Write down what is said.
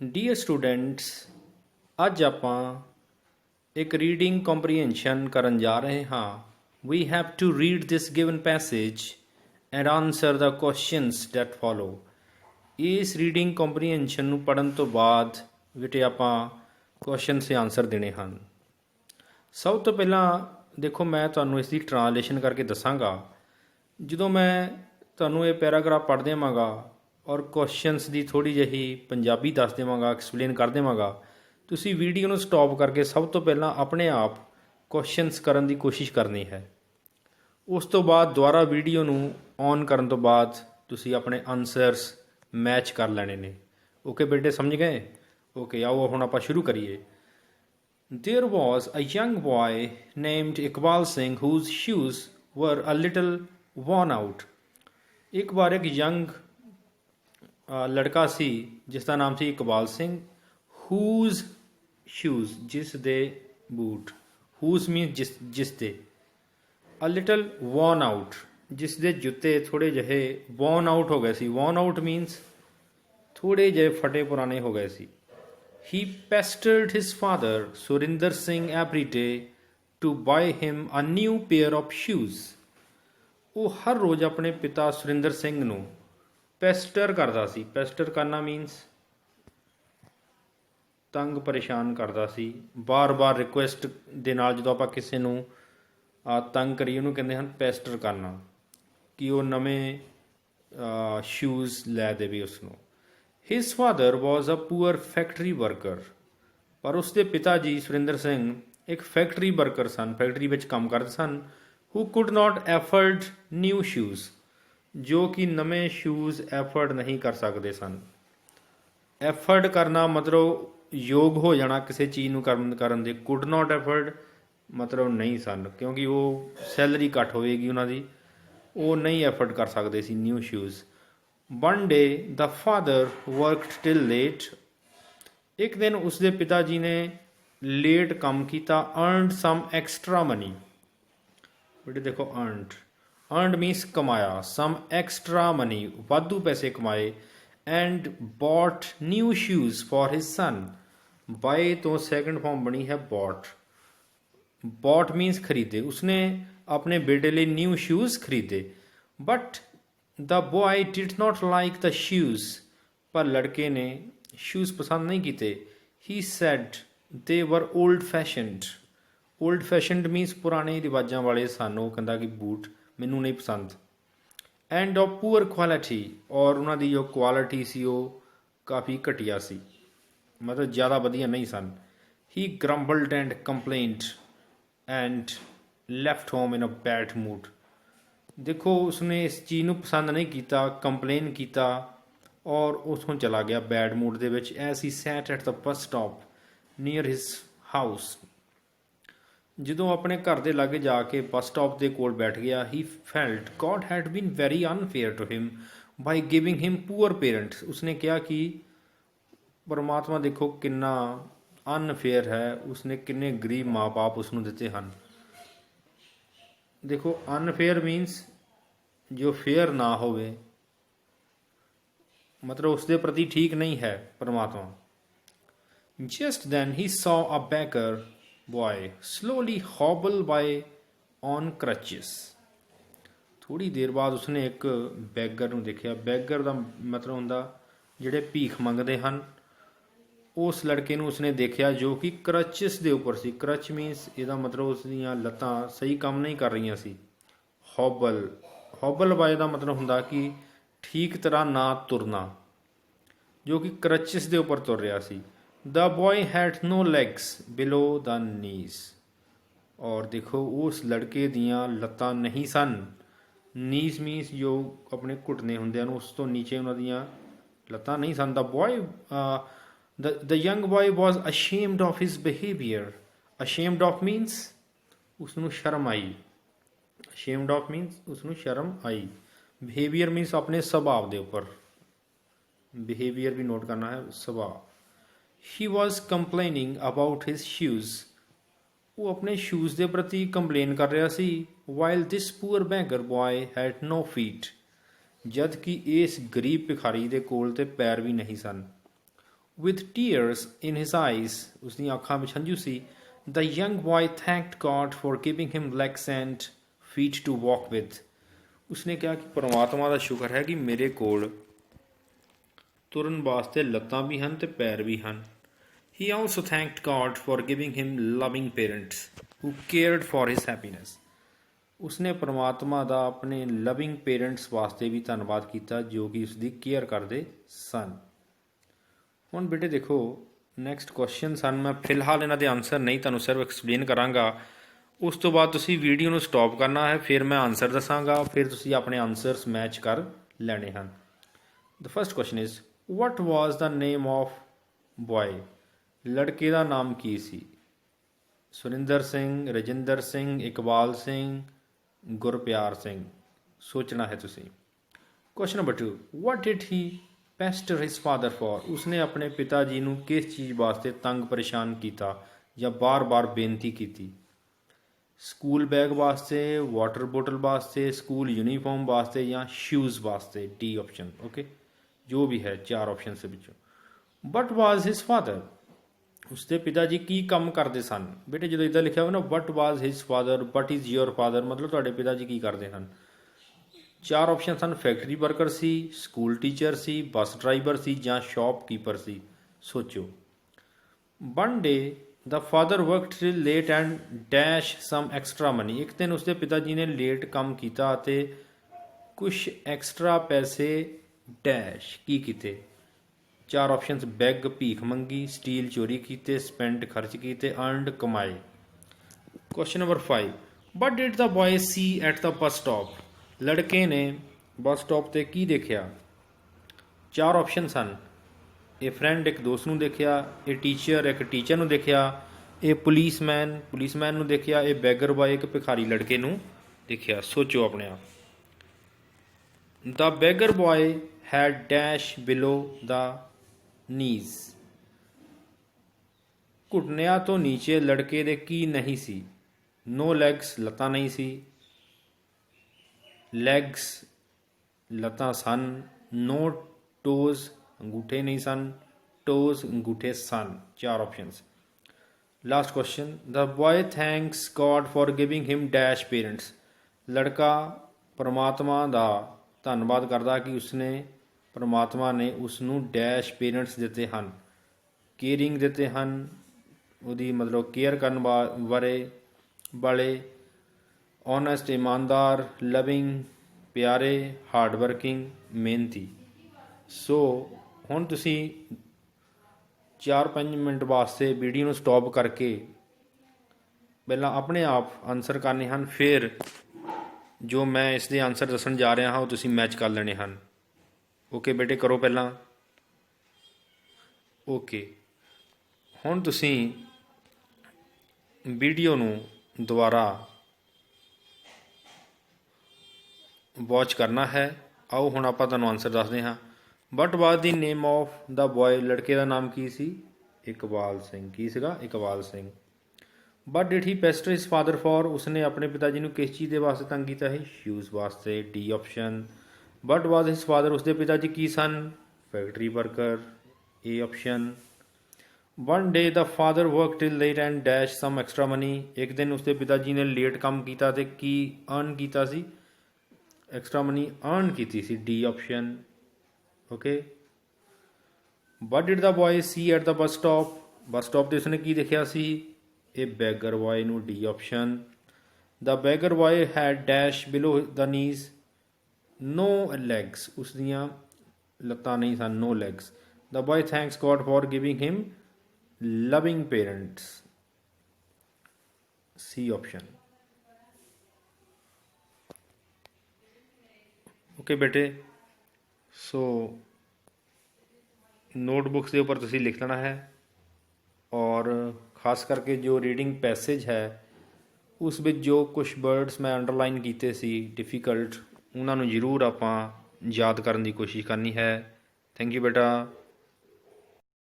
Dear students, ਅੱਜ ਆਪਾਂ ਇੱਕ ਰੀਡਿੰਗ ਕੰਪਰੀਹੈਂਸ਼ਨ ਕਰਨ ਜਾ ਰਹੇ ਹਾਂ। We have to read this given passage and answer the questions that follow. ਇਸ ਰੀਡਿੰਗ ਕੰਪਰੀਹੈਂਸ਼ਨ ਨੂੰ ਪੜ੍ਹਨ ਤੋਂ ਬਾਅਦ ਬੇਟੇ ਆਪਾਂ ਕੁਐਸਚਨਸ ਦੇ ਆਨਸਰ ਦੇਣੇ ਹਨ। ਸਭ ਤੋਂ ਪਹਿਲਾਂ ਦੇਖੋ, ਮੈਂ ਤੁਹਾਨੂੰ ਇਸ ਦੀ ਟ੍ਰਾਂਸਲੇਸ਼ਨ ਕਰਕੇ ਦੱਸਾਂਗਾ। ਜਦੋਂ ਮੈਂ ਤੁਹਾਨੂੰ ਇਹ ਪੈਰਾਗ੍ਰਾਫ ਪੜ੍ਹ ਦੇਵਾਂਗਾ ਔਰ ਕੁਐਸਚਨਸ ਦੀ ਥੋੜ੍ਹੀ ਜਿਹੀ ਪੰਜਾਬੀ ਦੱਸ ਦੇਵਾਂਗਾ, ਐਕਸਪਲੇਨ ਕਰ ਦੇਵਾਂਗਾ, ਤੁਸੀਂ ਵੀਡੀਓ ਨੂੰ ਸਟਾਪ ਕਰਕੇ ਸਭ ਤੋਂ ਪਹਿਲਾਂ ਆਪਣੇ ਆਪ ਕੁਐਸਚਨਸ ਕਰਨ ਦੀ ਕੋਸ਼ਿਸ਼ ਕਰਨੀ ਹੈ। ਉਸ ਤੋਂ ਬਾਅਦ ਦੁਬਾਰਾ ਵੀਡੀਓ ਨੂੰ ਔਨ ਕਰਨ ਤੋਂ ਬਾਅਦ ਤੁਸੀਂ ਆਪਣੇ ਆਨਸਰਸ ਮੈਚ ਕਰ ਲੈਣੇ ਨੇ। ਓਕੇ ਬੇਟੇ, ਸਮਝ ਗਏ? ਓਕੇ, ਆਓ ਹੁਣ ਆਪਾਂ ਸ਼ੁਰੂ ਕਰੀਏ। There was a young boy named Iqbal Singh whose shoes were a little worn out. ਇੱਕ ਵਾਰ ਇੱਕ ਯੰਗ ਲੜਕਾ ਸੀ ਜਿਸ ਦਾ ਨਾਮ ਸੀ ਇਕਬਾਲ ਸਿੰਘ। whose shoes, ਜਿਸ ਦੇ ਬੂਟ। whose means ਜਿਸ ਦੇ। a little worn out, ਜਿਸ ਦੇ ਜੁੱਤੇ ਥੋੜ੍ਹੇ ਜਿਹੇ worn out ਹੋ ਗਏ ਸੀ। worn out means ਥੋੜ੍ਹੇ ਜਿਹੇ ਫਟੇ ਪੁਰਾਣੇ ਹੋ ਗਏ ਸੀ। He pestered his father, Surinder Singh, every day to buy him a new pair of shoes. ਉਹ ਹਰ ਰੋਜ਼ ਆਪਣੇ ਪਿਤਾ ਸੁਰਿੰਦਰ ਸਿੰਘ ਨੂੰ ਪੈਸਟਰ ਕਰਦਾ ਸੀ। ਪੈਸਟਰ ਕਰਨਾ ਮੀਨਸ ਤੰਗ ਪਰੇਸ਼ਾਨ ਕਰਦਾ ਸੀ। ਬਾਰ-ਬਾਰ ਰਿਕੁਐਸਟ ਦੇ ਨਾਲ ਜਦੋਂ ਆਪਾਂ ਕਿਸੇ ਨੂੰ ਤੰਗ ਕਰੀਏ ਉਹਨੂੰ ਕਹਿੰਦੇ ਹਨ ਪੈਸਟਰ ਕਰਨਾ, ਕਿ ਉਹ ਨਵੇਂ ਸ਼ੂਜ਼ ਲੈ ਦੇਵੇ ਉਸ ਨੂੰ। His father was a poor factory worker. ਪਰ ਉਸਦੇ ਪਿਤਾ ਜੀ ਸੁਰਿੰਦਰ ਸਿੰਘ ਇੱਕ ਫੈਕਟਰੀ ਵਰਕਰ ਸਨ, ਫੈਕਟਰੀ ਵਿੱਚ ਕੰਮ ਕਰਦੇ ਸਨ। who could not afford new shoes, ਜੋ ਕਿ ਨਵੇਂ ਸ਼ੂਜ਼ ਐਫਰਡ ਨਹੀਂ ਕਰ ਸਕਦੇ ਸਨ। ਐਫਰਡ ਕਰਨਾ ਮਤਲਬ ਯੋਗ ਹੋ ਜਾਣਾ ਕਿਸੇ ਚੀਜ਼ ਨੂੰ ਕਰਨ ਦੇ। could not afford ਮਤਲਬ ਨਹੀਂ ਸਨ, ਕਿਉਂਕਿ ਉਹ ਸੈਲਰੀ ਘੱਟ ਹੋਵੇਗੀ ਉਹਨਾਂ ਦੀ, ਉਹ ਨਹੀਂ ਐਫਰਡ ਕਰ ਸਕਦੇ ਸੀ new shoes. One day the father worked till late. ਇੱਕ ਦਿਨ ਉਸਦੇ ਪਿਤਾ ਜੀ ਨੇ ਲੇਟ ਕੰਮ ਕੀਤਾ। earned some extra money. ਬੇਟੇ ਦੇਖੋ, earned means ਕਮਾਇਆ। some extra money, ਵਾਧੂ ਪੈਸੇ ਕਮਾਏ। and bought new shoes for his son. buy ਤੋਂ ਸੈਕਿੰਡ ਫਾਰਮ ਬਣੀ ਹੈ bought. bought means ਖਰੀਦੇ। ਉਸਨੇ ਆਪਣੇ ਬੇਟੇ ਲਈ ਨਿਊ ਸ਼ੂਜ਼ ਖਰੀਦੇ। but The boy did not like the shoes. ਪਰ ਲੜਕੇ ਨੇ ਸ਼ੂਜ਼ ਪਸੰਦ ਨਹੀਂ ਕੀਤੇ। He said they were old fashioned. old fashioned means ਪੁਰਾਣੇ ਰਿਵਾਜਾਂ ਵਾਲੇ ਸਨ। ਉਹ ਕਹਿੰਦਾ ਕਿ ਬੂਟ ਮੈਨੂੰ ਨਹੀਂ ਪਸੰਦ। and of poor quality, ਔਰ ਉਹਨਾਂ ਦੀ ਜੋ ਕੁਆਲਿਟੀ ਸੀ ਉਹ ਕਾਫੀ ਘਟੀਆ ਸੀ, ਮਤਲਬ ਜ਼ਿਆਦਾ ਵਧੀਆ ਨਹੀਂ ਸਨ। He grumbled and complained and left home in a bad mood. ਦੇਖੋ, ਉਸਨੇ ਇਸ ਚੀਜ਼ ਨੂੰ ਪਸੰਦ ਨਹੀਂ ਕੀਤਾ, ਕੰਪਲੇਨ ਕੀਤਾ ਔਰ ਉੱਥੋਂ ਚਲਾ ਗਿਆ ਬੈਡ ਮੂਡ ਦੇ ਵਿੱਚ। S he set at the bus stop near his house. ਜਦੋਂ ਆਪਣੇ ਘਰ ਦੇ ਲਾਗੇ ਜਾ ਕੇ ਬੱਸ ਸਟਾਪ ਦੇ ਕੋਲ ਬੈਠ ਗਿਆ। He felt God had been very unfair to him by giving him poor parents. ਉਸਨੇ ਕਿਹਾ ਕਿ ਪਰਮਾਤਮਾ ਦੇਖੋ ਕਿੰਨਾ ਅਨਫੇਅਰ ਹੈ, ਉਸਨੇ ਕਿੰਨੇ ਗਰੀਬ ਮਾਂ ਬਾਪ ਉਸਨੂੰ ਦਿੱਤੇ ਹਨ। ਦੇਖੋ, ਅਨਫੇਅਰ ਮੀਨਸ ਜੋ ਫੇਅਰ ਨਾ ਹੋਵੇ, ਮਤਲਬ ਉਸਦੇ ਪ੍ਰਤੀ ਠੀਕ ਨਹੀਂ ਹੈ ਪਰਮਾਤਮਾ। Just then he saw a beggar boy slowly hobble by on crutches. ਥੋੜ੍ਹੀ ਦੇਰ ਬਾਅਦ ਉਸਨੇ ਇੱਕ ਬੈਗਰ ਨੂੰ ਦੇਖਿਆ। ਬੈਗਰ ਦਾ ਮਤਲਬ ਹੁੰਦਾ ਜਿਹੜੇ ਭੀਖ ਮੰਗਦੇ ਹਨ। ਉਸ ਲੜਕੇ ਨੂੰ ਉਸਨੇ ਦੇਖਿਆ ਜੋ ਕਿ ਕਰਚਿਸ ਦੇ ਉੱਪਰ ਸੀ। ਕਰਚ ਮੀਨਸ ਇਹਦਾ ਮਤਲਬ ਉਸ ਦੀਆਂ ਲੱਤਾਂ ਸਹੀ ਕੰਮ ਨਹੀਂ ਕਰ ਰਹੀਆਂ ਸੀ। ਹੌਬਲ ਬਾਏ ਦਾ ਮਤਲਬ ਹੁੰਦਾ ਕਿ ਠੀਕ ਤਰ੍ਹਾਂ ਨਾ ਤੁਰਨਾ, ਜੋ ਕਿ ਕਰਚਿਸ ਦੇ ਉੱਪਰ ਤੁਰ ਰਿਹਾ ਸੀ। The boy had no legs below the knees. ਔਰ ਦੇਖੋ, ਉਸ ਲੜਕੇ ਦੀਆਂ ਲੱਤਾਂ ਨਹੀਂ ਸਨ। ਨੀਜ਼ ਮੀਨਸ ਜੋ ਆਪਣੇ ਘੁਟਨੇ ਹੁੰਦੇ ਹਨ, ਉਸ ਤੋਂ ਨੀਚੇ ਉਹਨਾਂ ਦੀਆਂ ਲੱਤਾਂ ਨਹੀਂ ਸਨ। ਦਾ boy The young boy was ashamed of his behavior. Ashamed of means ਉਸਨੂੰ ਸ਼ਰਮ ਆਈ। ashamed of means ਉਸਨੂੰ ਸ਼ਰਮ ਆਈ। behavior means ਆਪਣੇ ਸੁਭਾਅ ਦੇ ਉੱਪਰ। behavior ਵੀ ਨੋਟ ਕਰਨਾ ਹੈ, ਸੁਭਾਅ। he was complaining about his shoes. ਉਹ ਆਪਣੇ ਸ਼ੂਜ਼ ਦੇ ਪ੍ਰਤੀ ਕੰਪਲੇਨ ਕਰ ਰਿਹਾ ਸੀ। while this poor beggar boy had no feet. ਜਦ ਕਿ ਇਸ ਗਰੀਬ ਭਿਖਾਰੀ ਦੇ ਕੋਲ ਤੇ ਪੈਰ ਵੀ ਨਹੀਂ ਸਨ। with tears in his eyes, ਉਸਦੀਆਂ ਅੱਖਾਂ ਵਿੱਚ ਹੰਝੂ ਸੀ, the young boy thanked God for giving him legs and feet to walk with. ਉਸਨੇ ਕਿਹਾ ਕਿ ਪਰਮਾਤਮਾ ਦਾ ਸ਼ੁਕਰ ਹੈ ਕਿ ਮੇਰੇ ਕੋਲ ਤੁਰਨ ਵਾਸਤੇ ਲੱਤਾਂ ਵੀ ਹਨ ਤੇ ਪੈਰ ਵੀ ਹਨ. He also thanked God for giving him loving parents who cared for his happiness. ਉਸਨੇ ਪਰਮਾਤਮਾ ਦਾ ਆਪਣੇ ਲਵਿੰਗ ਪੇਰੈਂਟਸ ਵਾਸਤੇ ਵੀ ਧੰਨਵਾਦ ਕੀਤਾ ਜੋ ਕਿ ਉਸਦੀ ਕੇਅਰ ਕਰਦੇ ਸਨ. ਹੁਣ ਬੇਟੇ ਦੇਖੋ ਨੈਕਸਟ ਕੁਐਸਚਨ ਸਨ. ਮੈਂ ਫਿਲਹਾਲ ਇਹਨਾਂ ਦੇ ਆਨਸਰ ਨਹੀਂ ਤੁਹਾਨੂੰ ਸਿਰਫ ਐਕਸਪਲੇਨ ਕਰਾਂਗਾ. ਉਸ ਤੋਂ ਬਾਅਦ ਤੁਸੀਂ ਵੀਡੀਓ ਨੂੰ ਸਟਾਪ ਕਰਨਾ ਹੈ, ਫਿਰ ਮੈਂ ਆਨਸਰ ਦੱਸਾਂਗਾ, ਫਿਰ ਤੁਸੀਂ ਆਪਣੇ ਆਨਸਰਸ ਮੈਚ ਕਰ ਲੈਣੇ ਹਨ. The first question is what was the name of boy. ਲੜਕੇ ਦਾ ਨਾਮ ਕੀ ਸੀ? ਸੁਰਿੰਦਰ ਸਿੰਘ, ਰਜਿੰਦਰ ਸਿੰਘ, ਇਕਬਾਲ ਸਿੰਘ, ਗੁਰਪਿਆਰ ਸਿੰਘ. ਸੋਚਣਾ ਹੈ ਤੁਸੀਂ. Question number 2 what did he pester his father for. ਉਸਨੇ ਆਪਣੇ ਪਿਤਾ ਜੀ ਨੂੰ ਕਿਸ ਚੀਜ਼ ਵਾਸਤੇ ਤੰਗ ਪਰੇਸ਼ਾਨ ਕੀਤਾ ਜਾਂ ਬਾਰ-ਬਾਰ ਬੇਨਤੀ ਕੀਤੀ? ਸਕੂਲ ਬੈਗ ਵਾਸਤੇ, ਵਾਟਰ ਬੋਟਲ ਵਾਸਤੇ, ਸਕੂਲ ਯੂਨੀਫਾਰਮ ਵਾਸਤੇ ਜਾਂ ਸ਼ੂਜ਼ ਵਾਸਤੇ? D option. ਓਕੇ, ਜੋ ਵੀ ਹੈ ਚਾਰ ਆਪਸ਼ਨਸ ਦੇ ਵਿੱਚੋਂ. ਵਟ ਵਾਜ਼ ਹਿਸ ਫਾਦਰ. ਉਸਦੇ ਪਿਤਾ ਜੀ ਕੀ ਕੰਮ ਕਰਦੇ ਸਨ? ਬੇਟੇ ਜਦੋਂ ਇੱਦਾਂ ਲਿਖਿਆ ਹੋਇਆ ਨਾ what was his father, what is your father, ਮਤਲਬ ਤੁਹਾਡੇ ਪਿਤਾ ਜੀ ਕੀ ਕਰਦੇ ਹਨ. ਚਾਰ ਆਪਸ਼ਨ ਸਨ. ਫੈਕਟਰੀ ਵਰਕਰ ਸੀ, ਸਕੂਲ ਟੀਚਰ ਸੀ, ਬੱਸ ਡਰਾਈਵਰ ਸੀ ਜਾਂ ਸ਼ਾਪਕੀਪਰ ਸੀ? ਸੋਚੋ. One day the father worked till late and dash some extra money. ਇੱਕ ਦਿਨ ਉਸਦੇ ਪਿਤਾ ਜੀ ਨੇ ਲੇਟ ਕੰਮ ਕੀਤਾ ਅਤੇ ਕੁਛ ਐਕਸਟਰਾ ਪੈਸੇ ਡੈਸ਼ ਕੀ ਕੀਤੇ? ਚਾਰ ਆਪਸ਼ਨਸ. ਬੈਗ ਭੀਖ ਮੰਗੀ, ਸਟੀਲ ਚੋਰੀ ਕੀਤੇ, ਸਪੈਂਡ ਖਰਚ ਕੀਤੇ, ਅਰਨਡ ਕਮਾਏ. Question number 5 what did the boy see at the bus stop. ਲੜਕੇ ਨੇ ਬੱਸ ਸਟਾਪ 'ਤੇ ਕੀ ਦੇਖਿਆ? ਚਾਰ ਆਪਸ਼ਨ ਸਨ. ਇਹ ਫਰੈਂਡ ਇੱਕ ਦੋਸਤ ਨੂੰ ਦੇਖਿਆ, ਇਹ ਟੀਚਰ ਇੱਕ ਟੀਚਰ ਨੂੰ ਦੇਖਿਆ, ਇਹ ਪੁਲਿਸਮੈਨ ਨੂੰ ਦੇਖਿਆ, ਇਹ ਬੈਗਰ ਬॉय ਇੱਕ ਭਿਖਾਰੀ ਲੜਕੇ ਨੂੰ ਦੇਖਿਆ. ਸੋਚੋ ਆਪਣੇ ਆਪ. ਦ beggar boy had dash below the knees. ਘੁਟਨਿਆਂ ਤੋਂ ਨੀਚੇ ਲੜਕੇ ਦੇ ਕੀ ਨਹੀਂ ਸੀ? ਨੋ ਲੈਗਸ, ਲੱਤਾਂ ਨਹੀਂ ਸੀ. ਲੈਗਸ, ਲੱਤਾਂ ਸਨ. ਨੋ ਟੋਜ਼, ਅੰਗੂਠੇ ਨਹੀਂ ਸਨ. ਟੋਜ਼, ਅੰਗੂਠੇ ਸਨ. ਚਾਰ options. Last question the boy thanks God for giving him dash parents. ਲੜਕਾ ਪਰਮਾਤਮਾ ਦਾ ਧੰਨਵਾਦ ਕਰਦਾ ਕਿ ਉਸਨੇ ਪਰਮਾਤਮਾ ਨੇ ਉਸ ਨੂੰ ਡੈਸ਼ ਪੇਰੈਂਟਸ ਦਿੱਤੇ ਹਨ. ਕੇਅਰਿੰਗ ਦਿੱਤੇ ਹਨ, ਉਹਦੀ ਮਤਲਬ ਕੇਅਰ ਕਰਨ ਵਾਲੇ, ਓਨੈਸਟ ਇਮਾਨਦਾਰ, ਲਵਿੰਗ ਪਿਆਰੇ, ਹਾਰਡ ਵਰਕਿੰਗ ਮਿਹਨਤੀ. ਸੋ ਹੁਣ ਤੁਸੀਂ 4-5 ਮਿੰਟ ਵਾਸਤੇ ਵੀਡੀਓ ਨੂੰ ਸਟਾਪ ਕਰਕੇ ਪਹਿਲਾਂ ਆਪਣੇ ਆਪ ਆਨਸਰ ਕਰਨੇ ਹਨ, ਫਿਰ ਜੋ ਮੈਂ ਇਸ ਦੇ ਆਨਸਰ ਦੱਸਣ ਜਾ ਰਿਹਾ ਹਾਂ ਉਹ ਤੁਸੀਂ ਮੈਚ ਕਰ ਲੈਣੇ ਹਨ. ਓਕੇ ਬੇਟੇ, ਕਰੋ ਪਹਿਲਾਂ. ਓਕੇ, ਹੁਣ ਤੁਸੀਂ ਵੀਡੀਓ ਨੂੰ ਦੁਬਾਰਾ ਵਾਚ ਕਰਨਾ ਹੈ. ਆਓ ਹੁਣ ਆਪਾਂ ਤੁਹਾਨੂੰ ਆਨਸਰ ਦੱਸਦੇ ਹਾਂ. What was the name of the boy. ਲੜਕੇ ਦਾ ਨਾਮ ਕੀ ਸੀ? ਇਕਬਾਲ ਸਿੰਘ. ਕੀ ਸੀਗਾ? Iqbal Singh. What did he pester his father for. ਉਸਨੇ ਆਪਣੇ ਪਿਤਾ ਜੀ ਨੂੰ ਕਿਸ ਚੀਜ਼ ਦੇ ਵਾਸਤੇ ਤੰਗ ਕੀਤਾ ਹੈ? ਸ਼ੂਜ਼ ਵਾਸਤੇ. D option. What was his father. ਉਸਦੇ ਪਿਤਾ ਜੀ ਕੀ ਸਨ? Factory worker. A option. One day the father work till late and dash some extra money. ਇੱਕ ਦਿਨ ਉਸਦੇ ਪਿਤਾ ਜੀ ਨੇ ਲੇਟ ਕੰਮ ਕੀਤਾ ਅਤੇ ਕੀ ਅਰਨ ਕੀਤਾ ਸੀ? ਐਕਸਟਰਾ ਮਨੀ ਅਰਨ ਕੀਤੀ ਸੀ. D option. Okay. What did the boy see at the bus stop. Bus stop 'ਤੇ ਉਸਨੇ ਕੀ ਦੇਖਿਆ ਸੀ? ਇਹ ਬੈਗਰ ਬॉय ਨੂੰ. D option. The beggar boy had dash below the knees. No legs, ਉਸ ਦੀਆਂ ਲੱਤਾਂ ਨਹੀਂ ਸਨ. No legs. The boy thanks God for giving him loving parents. C option. Okay ਬੇਟੇ, ਸੋ ਨੋਟਬੁੱਕਸ ਦੇ ਉੱਪਰ ਤੁਸੀਂ ਲਿਖ ਲੈਣਾ ਹੈ ਔਰ ਖਾਸ ਕਰਕੇ ਜੋ ਰੀਡਿੰਗ ਪੈਸੇਜ ਹੈ ਉਸ ਵਿੱਚ ਜੋ ਕੁਛ ਵਰਡਸ ਮੈਂ ਅੰਡਰਲਾਈਨ ਕੀਤੇ ਸੀ ਡਿਫੀਕਲਟ, ਉਹਨਾਂ ਨੂੰ ਜ਼ਰੂਰ ਆਪਾਂ ਯਾਦ ਕਰਨ ਦੀ ਕੋਸ਼ਿਸ਼ ਕਰਨੀ ਹੈ. ਥੈਂਕ ਯੂ ਬੇਟਾ.